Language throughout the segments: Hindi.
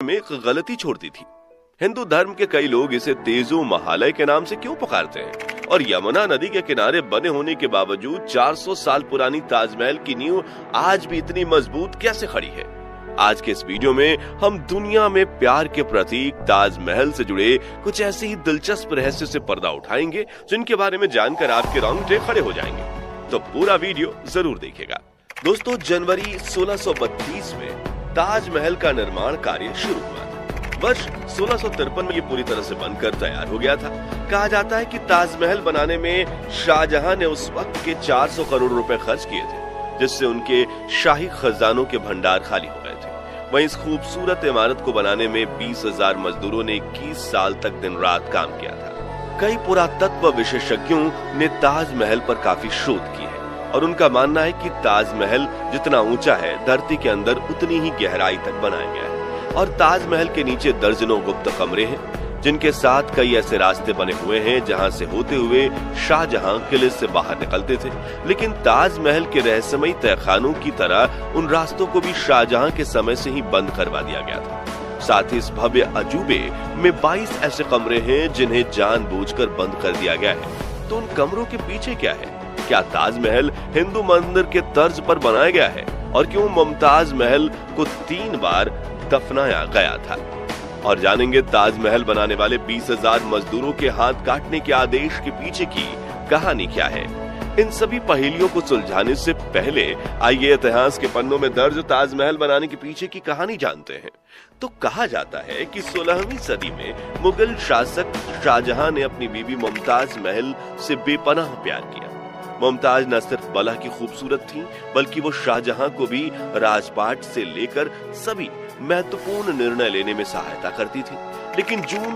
में एक गलती छोड़ दी थी। हिंदू धर्म के कई लोग इसे तेजो महालय के नाम से क्यों पुकारते हैं, और यमुना नदी के किनारे बने होने के बावजूद 400 साल पुरानी ताजमहल की नींव आज भी इतनी मजबूत कैसे खड़ी है। आज के इस वीडियो में हम दुनिया में प्यार के प्रतीक ताजमहल से जुड़े कुछ ऐसे ही दिलचस्प रहस्य से पर्दा उठाएंगे जिनके बारे में जानकर आपके रोंगटे खड़े हो जाएंगे, तो पूरा वीडियो जरूर देखिएगा। दोस्तों, जनवरी 1632 में ताजमहल का निर्माण कार्य शुरू हुआ। वर्ष 1653 में ये पूरी तरह से बनकर तैयार हो गया था। कहा जाता है कि ताजमहल बनाने में शाहजहां ने उस वक्त के 400 करोड़ रुपए खर्च किए थे, जिससे उनके शाही खजानों के भंडार खाली हो गए थे। वहीं इस खूबसूरत इमारत को बनाने में 20,000 मजदूरों ने 21 साल तक दिन रात काम किया था। कई पुरातत्व विशेषज्ञों ने ताजमहल पर काफी शोध की है और उनका मानना है कि ताजमहल जितना ऊंचा है, धरती के अंदर उतनी ही गहराई तक बनाया गया है और ताजमहल के नीचे दर्जनों गुप्त कमरे हैं, जिनके साथ कई ऐसे रास्ते बने हुए हैं जहां से होते हुए शाहजहां किले से बाहर निकलते थे। लेकिन ताजमहल के रहस्यमयी तहखानों की तरह उन रास्तों को भी शाहजहां के समय से ही बंद करवा दिया गया था। साथ ही इस भव्य अजूबे में 22 ऐसे कमरे हैं जिन्हें जानबूझकर बंद कर दिया गया है। तो उन कमरों के पीछे क्या है? क्या ताजमहल हिंदू मंदिर के तर्ज पर बनाया गया है? और क्यों मुमताज महल को 3 बार दफनाया गया था? और जानेंगे ताजमहल बनाने वाले 20,000 मजदूरों के हाथ काटने के आदेश के पीछे की कहानी क्या है। इन सभी पहेलियों को सुलझाने से पहले आइए इतिहास के पन्नों में दर्ज ताजमहल बनाने के पीछे की कहानी जानते हैं। तो कहा जाता है कि 16वीं सदी में मुगल शासक शाहजहां ने अपनी बीवी मुमताज महल से बेपनाह प्यार किया। मुमताज न सिर्फ बला की खूबसूरत थी, बल्कि वो शाहजहां को भी राजपाट से लेकर सभी महत्वपूर्ण निर्णय लेने में सहायता करती थी। लेकिन जून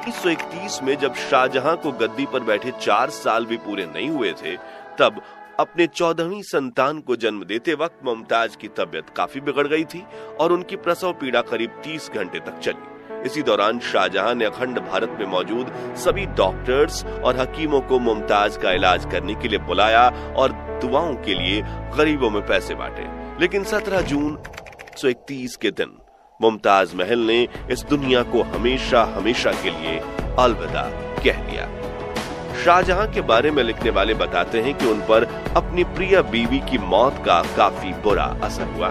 1931 में जब शाहजहां को गद्दी पर बैठे 4 साल भी पूरे नहीं हुए थे, तब अपने 14वीं संतान को जन्म देते वक्त मुमताज की तबीयत काफी बिगड़ गई थी और उनकी प्रसव पीड़ा करीब 30 घंटे तक चली। इसी दौरान शाहजहां ने अखंड भारत में मौजूद सभी डॉक्टर्स और हकीमों को मुमताज का इलाज करने के लिए बुलाया और दुआओं के लिए गरीबों में पैसे बांटे। लेकिन 17 जून 1931 के दिन मुमताज महल ने इस दुनिया को हमेशा हमेशा के लिए अलविदा कह दिया। शाहजहां के बारे में लिखने वाले बताते हैं कि उन पर अपनी प्रिय बीवी की मौत का काफी बुरा असर हुआ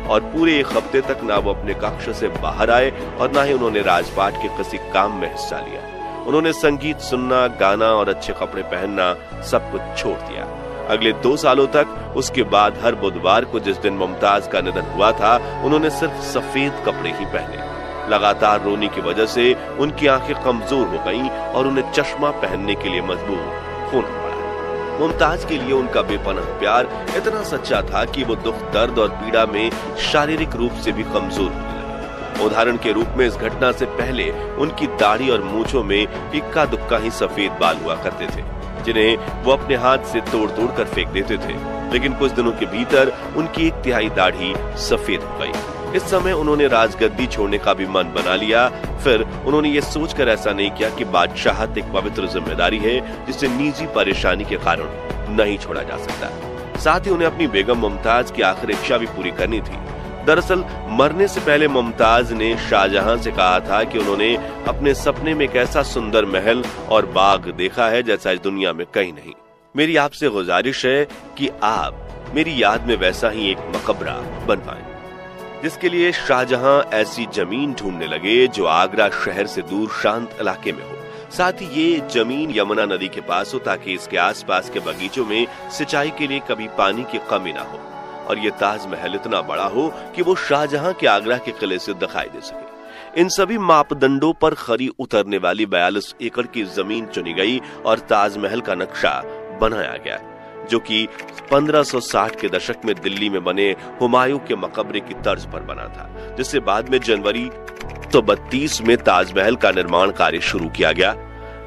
और पूरे 1 हफ्ते तक ना वो अपने कक्ष से बाहर आए और ना ही उन्होंने राजपाट के किसी काम में हिस्सा लिया। उन्होंने संगीत सुनना, गाना और अच्छे कपड़े पहनना सब कुछ छोड़ दिया। अगले 2 सालों तक उसके बाद हर बुधवार को जिस दिन मुमताज का निधन हुआ था, उन्होंने सिर्फ सफेद कपड़े ही पहने। लगातार रोने की वजह से उनकी आंखें कमजोर हो गईं और उन्हें चश्मा पहनने के लिए मजबूर होना पड़ा। मुमताज के लिए उनका बेपनाह प्यार इतना सच्चा था कि वो दुख, दर्द और पीड़ा में शारीरिक रूप से भी कमजोर होने लगे। उदाहरण के रूप में इस घटना से पहले उनकी दाढ़ी और मूंछों में इक्का दुक्का ही सफेद बाल हुआ करते थे, जिन्हें वो अपने हाथ से तोड़ तोड़ कर फेंक देते थे। लेकिन कुछ दिनों के भीतर उनकी 1/3 दाढ़ी सफेद हो गई। इस समय उन्होंने राजगद्दी छोड़ने का भी मन बना लिया। फिर उन्होंने ये सोचकर ऐसा नहीं किया कि बादशाहत एक पवित्र जिम्मेदारी है जिसे निजी परेशानी के कारण नहीं छोड़ा जा सकता। साथ ही उन्हें अपनी बेगम मुमताज की आखिरी इच्छा भी पूरी करनी थी। दरअसल मरने से पहले मुमताज ने शाहजहां से कहा था कि उन्होंने अपने सपने में एक ऐसा सुंदर महल और बाग देखा है जैसा इस दुनिया में कहीं नहीं। मेरी आपसे गुजारिश है कि आप मेरी याद में वैसा ही एक मकबरा बनवाएं। जिसके लिए शाहजहां ऐसी जमीन ढूंढने लगे जो आगरा शहर से दूर शांत इलाके में हो। साथ ही ये जमीन यमुना नदी के पास हो ताकि इसके आसपास के बगीचों में सिंचाई के लिए कभी पानी की कमी ना हो और ये ताजमहल इतना बड़ा हो कि वो शाहजहां के आगरा के किले से दिखाई दे सके। इन सभी मापदंडों पर खरी उतरने वाली 42 एकड़ की जमीन चुनी गई और ताजमहल का नक्शा बनाया गया, जो कि 1560 के दशक में दिल्ली में बने हुमायूं के मकबरे की तर्ज पर बना था, जिससे बाद में जनवरी 1932 में ताजमहल का निर्माण कार्य शुरू किया गया,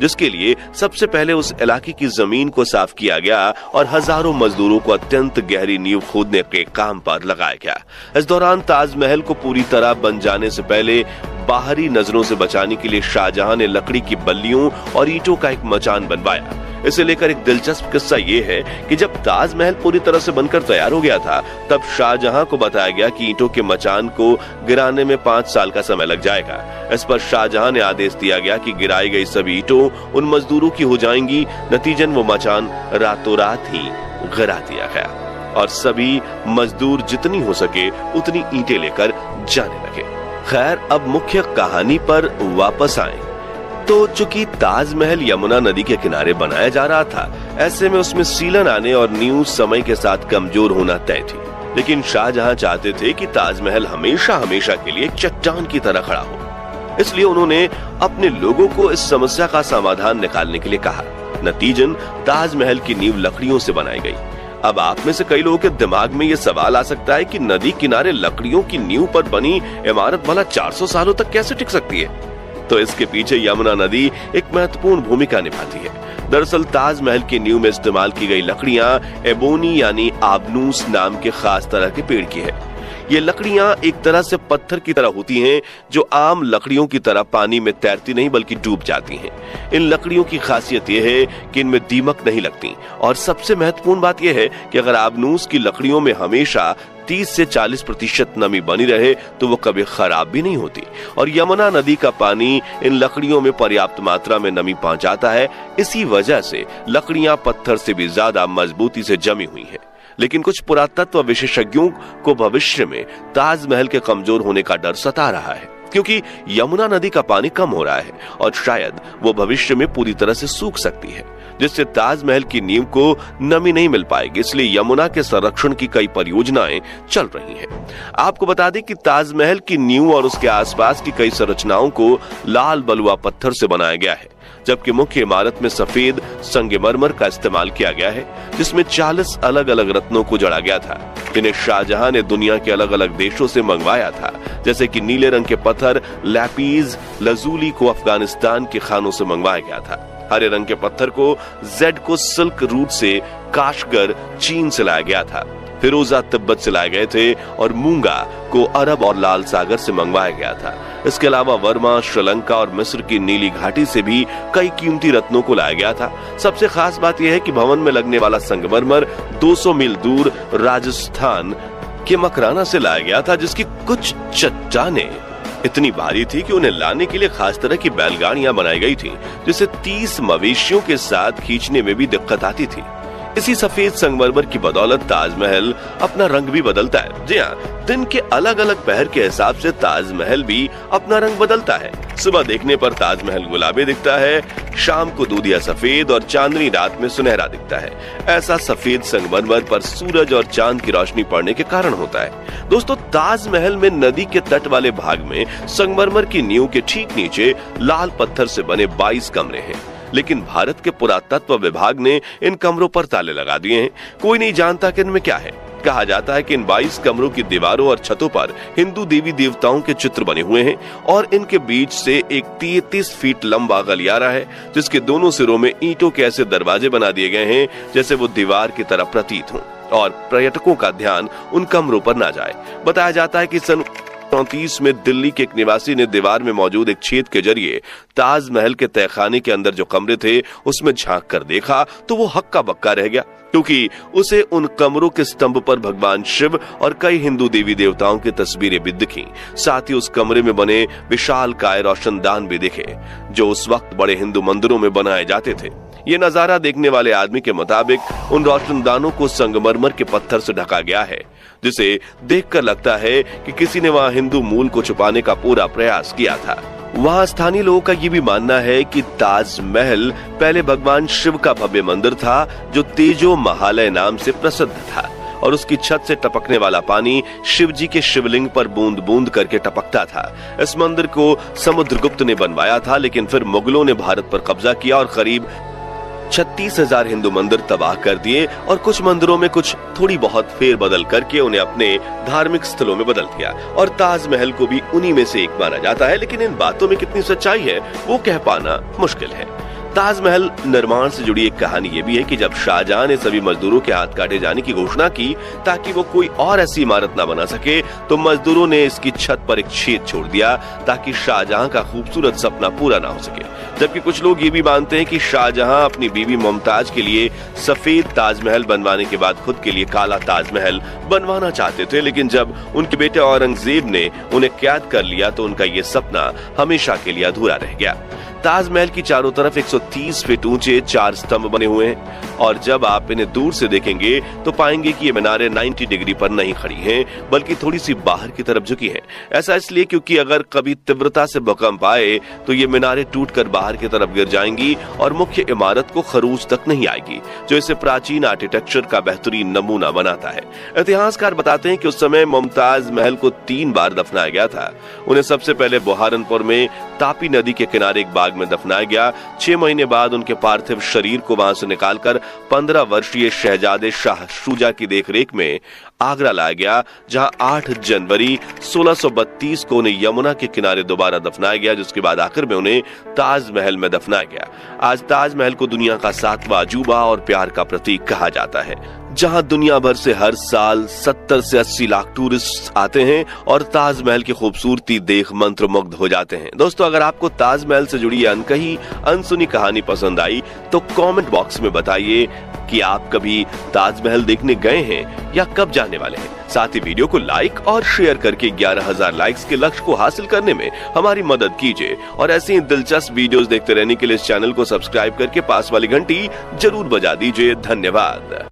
जिसके लिए सबसे पहले उस इलाके की जमीन को साफ किया गया और हजारों मजदूरों को अत्यंत गहरी नींव खोदने के काम पर लगाया गया। इस दौरान ताजमहल को पूरी तरह बन जाने से पहले बाहरी नजरों से बचाने के लिए शाहजहां ने लकड़ी की बल्लियों और ईंटों का एक मचान बनवाया। इसे लेकर एक दिलचस्प किस्सा ये है कि जब ताजमहल पूरी तरह से बनकर तैयार हो गया था, तब शाहजहां को बताया गया कि ईंटों के मचान को गिराने में 5 साल का समय लग जाएगा। इस पर शाहजहां ने आदेश दिया गया कि गिराई गई सभी ईंटों उन मजदूरों की हो जाएंगी। नतीजन वो मचान रातों रात ही गिरा दिया गया और सभी मजदूर जितनी हो सके उतनी ईंटें लेकर जाने लगे। खैर, अब मुख्य कहानी पर वापस आए तो चूंकि ताजमहल यमुना नदी के किनारे बनाया जा रहा था, ऐसे में उसमें सीलन आने और नींव समय के साथ कमजोर होना तय थी। लेकिन शाहजहां चाहते थे कि ताजमहल हमेशा हमेशा के लिए एक चट्टान की तरह खड़ा हो। इसलिए उन्होंने अपने लोगों को इस समस्या का समाधान निकालने के लिए कहा। नतीजन ताजमहल की नींव लकड़ियों से बनाई गई। अब आप में से कई लोगों के दिमाग में यह सवाल आ सकता है कि नदी किनारे लकड़ियों की नींव पर बनी इमारत भला 400 सालों तक कैसे टिक सकती है? तो इसके पीछे यमुना नदी एक महत्वपूर्ण भूमिका निभाती है। दरअसल ताजमहल की नींव में इस्तेमाल की गई लकड़ियां एबोनी यानी आबनूस नाम के खास तरह के पेड़ की है। ये लकड़ियां एक तरह से पत्थर की तरह होती हैं, जो आम लकड़ियों की तरह पानी में तैरती नहीं बल्कि डूब जाती हैं। इन लकड़ियों की खासियत यह है कि इनमें दीमक नहीं लगती और सबसे महत्वपूर्ण बात यह है कि अगर आबनूस की लकड़ियों में हमेशा 30 से 40% नमी बनी रहे तो वो कभी खराब भी नहीं होती। और यमुना नदी का पानी इन लकड़ियों में पर्याप्त मात्रा में नमी पहुंचाता है। इसी वजह से लकड़ियां पत्थर से भी ज्यादा मजबूती से जमी हुई हैं। लेकिन कुछ पुरातत्व विशेषज्ञों को भविष्य में ताजमहल के कमजोर होने का डर सता रहा है, क्योंकि यमुना नदी का पानी कम हो रहा है और शायद वो भविष्य में पूरी तरह से सूख सकती है, जिससे ताजमहल की नींव को नमी नहीं मिल पाएगी। इसलिए यमुना के संरक्षण की कई परियोजनाएं चल रही हैं। आपको बता दें कि ताजमहल की नींव और उसके आसपास की कई संरचनाओं को लाल बलुआ पत्थर से बनाया गया है, जबकि मुख्य इमारत में सफेद संगमरमर का इस्तेमाल किया गया है, जिसमें 40 अलग अलग रत्नों को जड़ा गया था, जिन्हें शाहजहां ने दुनिया के अलग अलग देशों से मंगवाया था। जैसे कि नीले रंग के पत्थर लैपीज लजूली को अफगानिस्तान के खानों से मंगवाया गया था। हरे रंग के पत्थर को जेड को सिल्क रूट से काशगर चीन से लाया गया था। फिरोजा तिब्बत से लाए गए थे और मूंगा को अरब और लाल सागर से मंगवाया गया था। इसके अलावा वर्मा, श्रीलंका और मिस्र की नीली घाटी से भी कई कीमती रत्नों को लाया गया था। सबसे खास बात यह है कि भवन में लगने वाला संगमरमर 200 मील दूर राजस्थान के मकराना से लाया गया था, जिसकी कुछ चट्टानें इतनी भारी थी कि उन्हें लाने के लिए खास तरह की बैलगाड़ियां बनाई गई थी, जिसे 30 मवेशियों के साथ खींचने में भी दिक्कत आती थी। इसी सफेद संगमरमर की बदौलत ताजमहल अपना रंग भी बदलता है। जी हाँ, दिन के अलग अलग पहर के हिसाब से ताजमहल भी अपना रंग बदलता है। सुबह देखने पर ताजमहल गुलाबी दिखता है, शाम को दूधिया सफेद और चांदनी रात में सुनहरा दिखता है। ऐसा सफेद संगमरमर पर सूरज और चांद की रोशनी पड़ने के कारण होता है। दोस्तों, ताजमहल में नदी के तट वाले भाग में संगमरमर की नींव के ठीक नीचे लाल पत्थर से बने 22 कमरे हैं, लेकिन भारत के पुरातत्व विभाग ने इन कमरों पर ताले लगा दिए हैं। कोई नहीं जानता कि इनमें क्या है। कहा जाता है कि इन 22 कमरों की दीवारों और छतों पर हिंदू देवी देवताओं के चित्र बने हुए हैं और इनके बीच से एक 33 फीट लंबा गलियारा है, जिसके दोनों सिरों में ईंटों के ऐसे दरवाजे बना दिए गए हैं जैसे वो दीवार की तरह प्रतीत हों और पर्यटकों का ध्यान उन कमरों पर ना जाए। बताया जाता है कि सन 1934 में दिल्ली के एक निवासी ने दीवार में मौजूद एक छेद के जरिए ताजमहल के तहखाने के अंदर जो कमरे थे उसमें झांक कर देखा तो वो हक्का बक्का रह गया, क्योंकि उसे उन कमरों के स्तंभ पर भगवान शिव और कई हिंदू देवी देवताओं की तस्वीरें भी दिखी। साथ ही उस कमरे में बने विशालकाय रोशनदान भी दिखे, जो उस वक्त बड़े हिंदू मंदिरों में बनाए जाते थे। ये नजारा देखने वाले आदमी के मुताबिक उन रोशनदानों को संगमरमर के पत्थर से ढका गया है, जिसे देखकर लगता है कि किसी ने वहां हिंदू मूल को छुपाने का पूरा प्रयास किया था। वहां स्थानीय लोगों का ये भी मानना है कि ताजमहल पहले भगवान शिव का भव्य मंदिर था, जो तेजो महालय नाम से प्रसिद्ध था और उसकी छत से टपकने वाला पानी शिव जी के शिवलिंग पर बूंद बूंद करके टपकता था। इस मंदिर को समुद्रगुप्त ने बनवाया था, लेकिन फिर मुगलों ने भारत पर कब्जा किया और करीब 36,000 हिंदू मंदिर तबाह कर दिए और कुछ मंदिरों में कुछ थोड़ी बहुत फेर बदल करके उन्हें अपने धार्मिक स्थलों में बदल दिया और ताजमहल को भी उन्हीं में से एक माना जाता है। लेकिन इन बातों में कितनी सच्चाई है वो कह पाना मुश्किल है। ताजमहल निर्माण से जुड़ी एक कहानी ये भी है कि जब शाहजहां ने सभी मजदूरों के हाथ काटे जाने की घोषणा की ताकि वो कोई और ऐसी इमारत ना बना सके, तो मजदूरों ने इसकी छत पर एक छेद छोड़ दिया ताकि शाहजहां का खूबसूरत सपना पूरा ना हो सके। जबकि कुछ लोग ये भी मानते हैं कि शाहजहां अपनी बीवी मुमताज के लिए सफेद ताजमहल बनवाने के बाद खुद के लिए काला ताजमहल बनवाना चाहते थे, लेकिन जब उनके बेटे औरंगजेब ने उन्हें कैद कर लिया तो उनका ये सपना हमेशा के लिए अधूरा रह गया। ताजमहल की चारों तरफ 130 फीट ऊंचे 4 स्तंभ बने हुए हैं और जब आप इन्हें दूर से देखेंगे तो पाएंगे कि ये मीनारें 90 डिग्री पर नहीं खड़ी हैं, बल्कि थोड़ी सी बाहर की तरफ झुकी हैं। ऐसा इसलिए क्योंकि अगर कभी तीव्रता से भूकंप आए तो ये मीनारें टूटकर बाहर की तरफ गिर जाएंगी और मुख्य इमारत को खरूज तक नहीं आएगी, जो इसे प्राचीन आर्किटेक्चर का बेहतरीन नमूना बनाता है। इतिहासकार बताते हैं कि उस समय मुमताज महल को 3 बार दफनाया गया था। उन्हें सबसे पहले बुहारनपुर में तापी नदी के किनारे एक बाग में दफनाया गया। 6 महीने बाद उनके पार्थिव शरीर को वहां से निकालकर 15 वर्षीय शहजादे शाह शुजा की देखरेख में आगरा लाया गया, जहां 8 जनवरी 1632 को उन्हें यमुना के किनारे दोबारा दफनाया गया, जिसके बाद आखिर में उन्हें ताजमहल में दफनाया गया। आज ताजमहल को दुनिया का 7वां अजूबा और प्यार का प्रतीक कहा जाता है, जहां दुनिया भर से हर साल 70 से 80 लाख टूरिस्ट आते हैं और ताजमहल की खूबसूरती देख मंत्रमुग्ध हो जाते हैं। दोस्तों, अगर आपको ताजमहल से जुड़ी अनकही अनसुनी कहानी पसंद आई तो कमेंट बॉक्स में बताइए कि आप कभी ताजमहल देखने गए हैं या कब जाने वाले हैं। साथ ही वीडियो को लाइक और शेयर करके 11,000 लाइक्स के लक्ष्य को हासिल करने में हमारी मदद कीजिए और ऐसे ही दिलचस्प वीडियोस देखते रहने के लिए इस चैनल को सब्सक्राइब करके पास वाली घंटी जरूर बजा दीजिए। धन्यवाद।